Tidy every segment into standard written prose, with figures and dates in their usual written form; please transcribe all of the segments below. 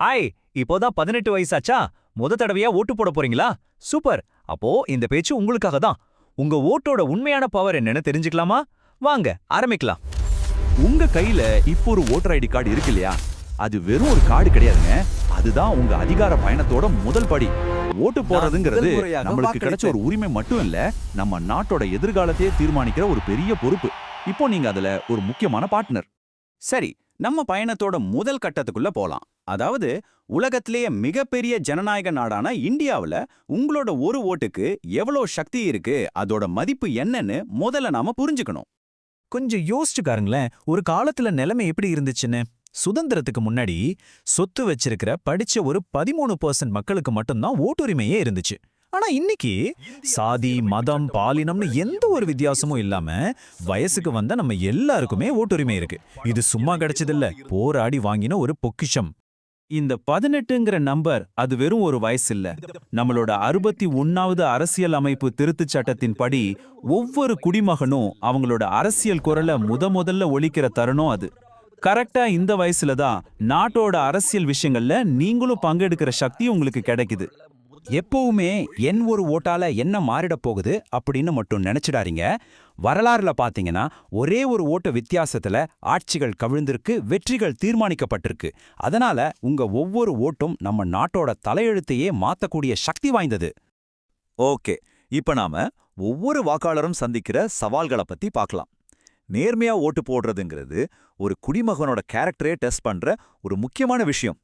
Hi. இப்போதான் 18 வயசாச்சா? தடவையா ஓட்டு போட போறீங்களா? சூப்பர். அப்போ இந்த பேச்சு உங்களுக்காக தான். உங்க ஓட்டோட உண்மையான பவர் என்னன்னு தெரிஞ்சுக்கலாமா? வாங்க ஆரம்பிக்கலாம். உங்க கையில இப்போ ஒரு ஓட்டர் ஐடி கார்டு இருக்கு இல்லையா? அது வெறும் ஒரு கார்டு கிடையாதுங்க. அதுதான் உங்க அதிகார பயணத்தோட முதல் படி. ஓட்டு போடுறதுங்கிறது நம்மளுக்கு கிடைச்ச ஒரு உரிமை மட்டும் இல்ல, நம்ம நாட்டோட எதிர்காலத்தையே தீர்மானிக்கிற ஒரு பெரிய பொறுப்பு. இப்போ நீங்க அதுல ஒரு முக்கியமான பார்ட்னர். சரி, நம்ம பயணத்தோட முதல் கட்டத்துக்குள்ள போலாம். அதாவது உலகத்திலேயே மிகப்பெரிய ஜனநாயக நாடான இந்தியாவுல உங்களோட ஒரு ஓட்டுக்கு எவ்வளோ சக்தி இருக்கு, அதோட மதிப்பு என்னன்னு முதல்ல நாம புரிஞ்சுக்கணும். கொஞ்சம் யோசிச்சு பாருங்களேன். ஒரு காலத்துல நிலைமை எப்படி இருந்துச்சுன்னு. சுதந்திரத்துக்கு முன்னாடி சொத்து வச்சிருக்கிற படிச்ச ஒரு 13% மக்களுக்கு மட்டும்தான் ஓட்டுரிமையே இருந்துச்சு. ஆனா இன்னைக்கு சாதி, மதம், பாலினம்னு எந்த ஒரு வித்தியாசமும் இல்லாம வயசுக்கு வந்த நம்ம எல்லாருக்குமே ஓட்டுரிமை இருக்கு. இது சும்மா கிடைச்சதில்ல, போராடி வாங்கின ஒரு பொக்கிஷம். இந்த 18ங்கிற நம்பர் அது வெறும் ஒரு வயசு இல்ல. நம்மளோட 61வது அரசியல் அமைப்பு திருத்தச் சட்டத்தின் படி ஒவ்வொரு குடிமகனும் அவங்களோட அரசியல் குரலை முதல்ல ஒலிக்கிற தருணம் அது. கரெக்டா இந்த வயசுல தான் நாட்டோட அரசியல் விஷயங்கள்ல நீங்களும் பங்கெடுக்கிற சக்தி உங்களுக்கு கிடைக்குது. எப்பவுமே என் ஒரு ஓட்டால என்ன மாறிட போகுது அப்படின்னு மட்டும் நினைச்சிடாதீங்க. வரலாறுல பாத்தீங்கன்னா ஒரே ஒரு ஓட்டு வித்தியாசத்துல ஆட்சிகள் கவிழ்ந்திருக்கு, வெற்றிகள் தீர்மானிக்கப்பட்டிருக்கு. அதனால உங்க ஒவ்வொரு ஓட்டும் நம்ம நாட்டோட தலையெழுத்தையே மாத்தக்கூடிய சக்தி வாய்ந்தது. ஓகே, இப்ப நாம ஒவ்வொரு வாக்காளரும் சந்திக்கிற சவால்களை பத்தி பார்க்கலாம். நேர்மையா ஓட்டு போடுறதுங்கிறது ஒரு குடிமகனோட கேரக்டரே டெஸ்ட் பண்ற ஒரு முக்கியமான விஷயம்.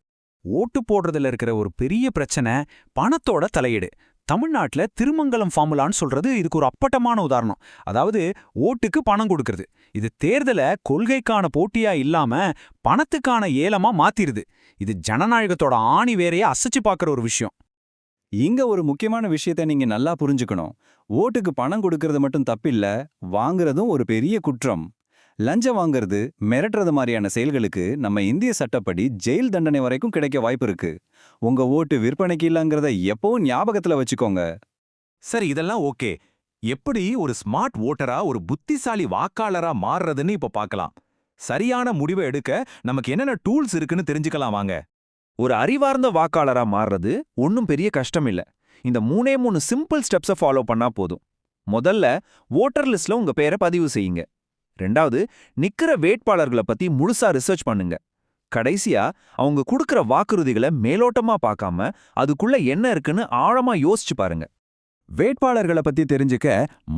ஓட்டு போடுறதுல இருக்கிற ஒரு பெரிய பிரச்சனை பணத்தோட தலையீடு. தமிழ்நாட்டுல திருமங்கலம் ஃபார்முலான்னு சொல்றது இதுக்கு ஒரு அப்பட்டமான உதாரணம். அதாவது ஓட்டுக்கு பணம் கொடுக்கறது. இது தேர்தல கொள்கைக்கான போட்டியா இல்லாம பணத்துக்கான ஏலமா மாத்திருது. இது ஜனநாயகத்தோட ஆணி வேறைய அசைச்சு பார்க்குற ஒரு விஷயம். இங்க ஒரு முக்கியமான விஷயத்த நீங்க நல்லா புரிஞ்சுக்கணும். ஓட்டுக்கு பணம் கொடுக்கறது மட்டும் தப்பில்ல, வாங்குறதும் ஒரு பெரிய குற்றம். லஞ்சம் வாங்குறது, மிரட்டுறது மாதிரியான செயல்களுக்கு நம்ம இந்திய சட்டப்படி ஜெயில் தண்டனை வரைக்கும் கிடைக்க வாய்ப்பு இருக்கு. உங்க ஓட்டு விற்பனைக்கு இல்லங்கிறத எப்பவும் ஞாபகத்துல வச்சுக்கோங்க. சரி, இதெல்லாம் ஓகே. எப்படி ஒரு ஸ்மார்ட் ஓட்டரா, ஒரு புத்திசாலி வாக்காளரா மாறுறதுன்னு இப்ப பார்க்கலாம். சரியான முடிவை எடுக்க நமக்கு என்னென்ன டூல்ஸ் இருக்குன்னு தெரிஞ்சுக்கலாம் வாங்க. ஒரு அறிவார்ந்த வாக்காளரா மாறுறது ஒன்னும் பெரிய கஷ்டம் இல்ல. இந்த 3 சிம்பிள் ஸ்டெப்ஸை ஃபாலோ பண்ணா போதும். முதல்ல ஓட்டர் லிஸ்ட்ல உங்க பேரை பதிவு செய்யுங்க. ரெண்டாவது, நிக்கிற வேட்பாளர்களை பத்தி முழுசா ரிசர்ச் பண்ணுங்க. கடைசியா அவங்க கொடுக்கிற வாக்குறுதிகளை மேலோட்டமா பார்க்காம அதுக்குள்ள என்ன இருக்குன்னு ஆழமா யோசிச்சு பாருங்க. வேட்பாளர்களை பத்தி தெரிஞ்சுக்க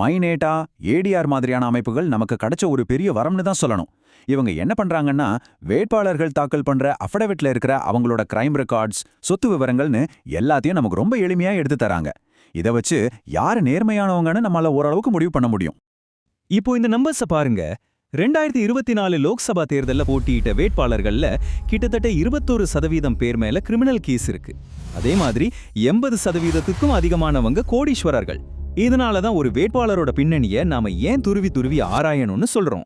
மைனேட்டா, ஏடிஆர் மாதிரியான அமைப்புகள் நமக்கு கிடைச்ச ஒரு பெரிய வரம்னு தான் சொல்லணும். இவங்க என்ன பண்றாங்கன்னா, வேட்பாளர்கள் தாக்கல் பண்ற அஃபிடவிட்ல இருக்கிற அவங்களோட கிரைம் ரெக்கார்ட்ஸ், சொத்து விவரங்கள்னு எல்லாத்தையும் நமக்கு ரொம்ப எளிமையா எடுத்து தராங்க. இதை வச்சு யாரு நேர்மையானவங்கன்னு நம்மளால ஓரளவுக்கு முடிவு பண்ண முடியும். இப்போ இந்த நம்பர்ஸ பாருங்க. 2024 லோக்சபா தேர்தல்ல போட்டியிட்ட வேட்பாளர்கள்ல கிட்டத்தட்ட 21% பேர் மேல கிரிமினல் கேஸ் இருக்கு. அதே மாதிரி 80%க்கும் அதிகமானவங்க கோடீஸ்வரர்கள். இதனாலதான் ஒரு வேட்பாளரோட பின்னணிய நாம ஏன் துருவி ஆராயணும்னு சொல்றோம்.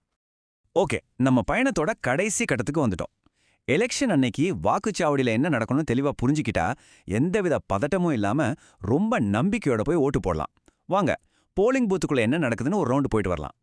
ஓகே, நம்ம பயணத்தோட கடைசி கட்டத்துக்கு வந்துட்டோம். எலெக்ஷன் அன்னைக்கு வாக்குச்சாவடியில என்ன நடக்கணும்னு தெளிவா புரிஞ்சுக்கிட்டா எந்தவித பதட்டமும் இல்லாம ரொம்ப நம்பிக்கையோட போய் ஓட்டு போடலாம். வாங்க, போலிங் பூத்துக்குள்ள என்ன நடக்குதுன்னு ஒரு ரவுண்டு போயிட்டு வரலாம்.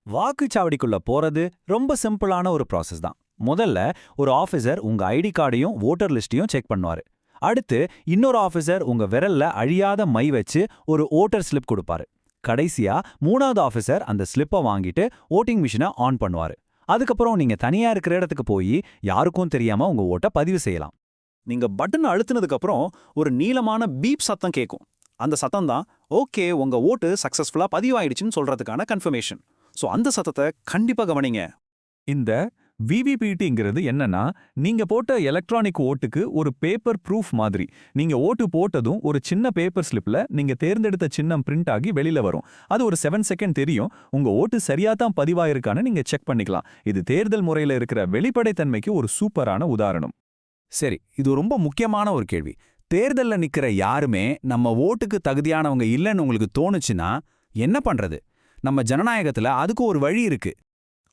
வாக்குச்சாவடிக்குள்ள போறது ரொம்ப சிம்பிளான ஒரு ப்ராசஸ் தான். முதல்ல ஒரு ஆஃபீஸர் உங்க ஐடி கார்டையும் ஓட்டர் லிஸ்டையும் செக் பண்ணுவாரு. அடுத்து இன்னொரு ஆஃபீஸர் உங்க விரல்ல அழியாத மை வச்சு ஒரு ஓட்டர் ஸ்லிப் கொடுப்பாரு. கடைசியா 3வது ஆஃபீஸர் அந்த ஸ்லிப்பை வாங்கிட்டு ஓட்டிங் மிஷினை ஆன் பண்ணுவாரு. அதுக்கப்புறம் நீங்க தனியா இருக்கிற இடத்துக்கு போய் யாருக்கும் தெரியாம உங்க ஓட்டை பதிவு செய்யலாம். நீங்க பட்டன் அழுத்தினதுக்கு அப்புறம் ஒரு நீளமான பீப் சத்தம் கேட்கும். அந்த சத்தம் தான் ஓகே, உங்க ஓட்டு சக்சஸ்ஃபுல்லா பதிவாயிடுச்சுன்னு சொல்றதுக்கான கன்ஃபர்மேஷன். ஸோ அந்த சத்தத்தை கண்டிப்பா கவனிங்க. இந்த விவிபிடிங்கிறது என்னன்னா, நீங்க போட்ட எலக்ட்ரானிக் ஓட்டுக்கு ஒரு பேப்பர் ப்ரூஃப் மாதிரி. நீங்க ஓட்டு போட்டதும் ஒரு சின்ன பேப்பர் ஸ்லிப்ல நீங்க தேர்ந்தெடுத்த சின்னம் பிரிண்ட் ஆகி வெளியில வரும். அது ஒரு 7 செகண்ட் தெரியும். உங்க ஓட்டு சரியா தான் பதிவாயிருக்கான்னு நீங்க செக் பண்ணிக்கலாம். இது தேர்தல் முறையில இருக்கிற வெளிப்படைத்தன்மைக்கு ஒரு சூப்பரான உதாரணம். சரி, இது ரொம்ப முக்கியமான ஒரு கேள்வி. தேர்தல்ல நிக்கிற யாருமே நம்ம ஓட்டுக்கு தகுதியானவங்க இல்லைன்னு உங்களுக்கு தோணுச்சுன்னா என்ன பண்றது? நம்ம ஜனநாயகத்துல அதுக்கு ஒரு வழி இருக்கு.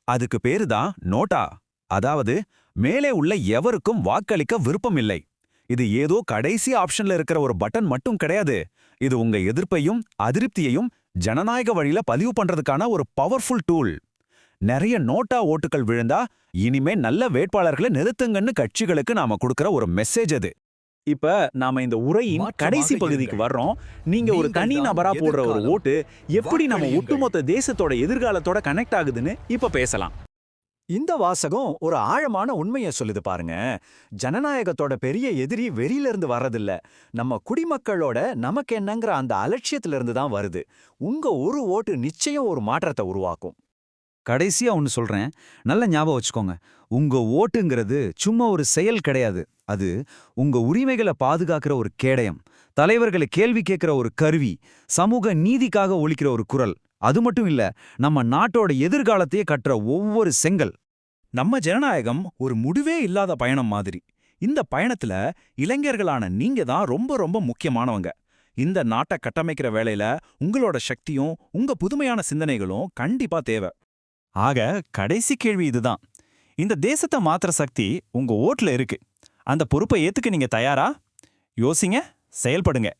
அதுக்கு பேரு தான் நோட்டா. அதாவது மேலே உள்ள எவருக்கும் வாக்களிக்க விருப்பம் இல்லை. இது ஏதோ கடைசி ஆப்ஷன்ல இருக்கிற ஒரு பட்டன் மட்டும் கிடையாது. இது உங்க எதிர்ப்பையும் அதிருப்தியையும் ஜனநாயக வழியில பதிவு பண்றதுக்கான ஒரு பவர்ஃபுல் டூல். நிறைய நோட்டா ஓட்டுகள் விழுந்தா இனிமே நல்ல வேட்பாளர்களை நிறுத்துங்கன்னு கட்சிகளுக்கு நாம கொடுக்கிற ஒரு மெசேஜ் அது. இப்ப நாம இந்த உரையின் கடைசி பகுதிக்கு வர்றோம். நீங்க ஒரு தனி நபரா போடுற ஒரு ஓட்டு எப்படி நம்ம ஒட்டுமொத்த தேசத்தோட எதிர்காலத்தோட கனெக்ட் ஆகுதுன்னு இப்ப பேசலாம். இந்த வாசகம் ஒரு ஆழமான உண்மையை சொல்லுது பாருங்க. ஜனநாயகத்தோட பெரிய எதிரி வெளியிலிருந்து வர்றதில்ல, நம்ம குடிமக்களோட நமக்கு என்னங்கிற அந்த அலட்சியத்திலிருந்து தான் வருது. உங்க ஒரு ஓட்டு நிச்சயம் ஒரு மாற்றத்தை உருவாக்கும். கடைசியா ஒன்னு சொல்றேன், நல்ல ஞாபகம் வச்சுக்கோங்க. உங்க ஓட்டுங்கிறது சும்மா ஒரு செயல் கிடையாது. அது உங்க உரிமைகளை பாதுகாக்கிற ஒரு கேடயம், தலைவர்களை கேள்வி கேட்கிற ஒரு கருவி, சமூக நீதிக்காக ஒலிக்கிற ஒரு குரல். அது மட்டும் இல்ல, நம்ம நாட்டோட எதிர்காலத்தையே கட்டுற ஒவ்வொரு செங்கல். நம்ம ஜனநாயகம் ஒரு முடிவே இல்லாத பயணம் மாதிரி. இந்த பயணத்துல இளைஞர்களான நீங்க தான் ரொம்ப ரொம்ப முக்கியமானவங்க. இந்த நாட்டை கட்டமைக்கிற வேளையில உங்களோட சக்தியும் உங்க புதுமையான சிந்தனைகளும் கண்டிப்பா தேவை. ஆக கடைசி கேள்வி இதுதான். இந்த தேசத்தை மாத்துற சக்தி உங்க ஓட்டுல இருக்கு. அந்த பொறுப்பை ஏத்துக்க நீங்க தயாரா? யோசிங்க, செயல்படுங்க.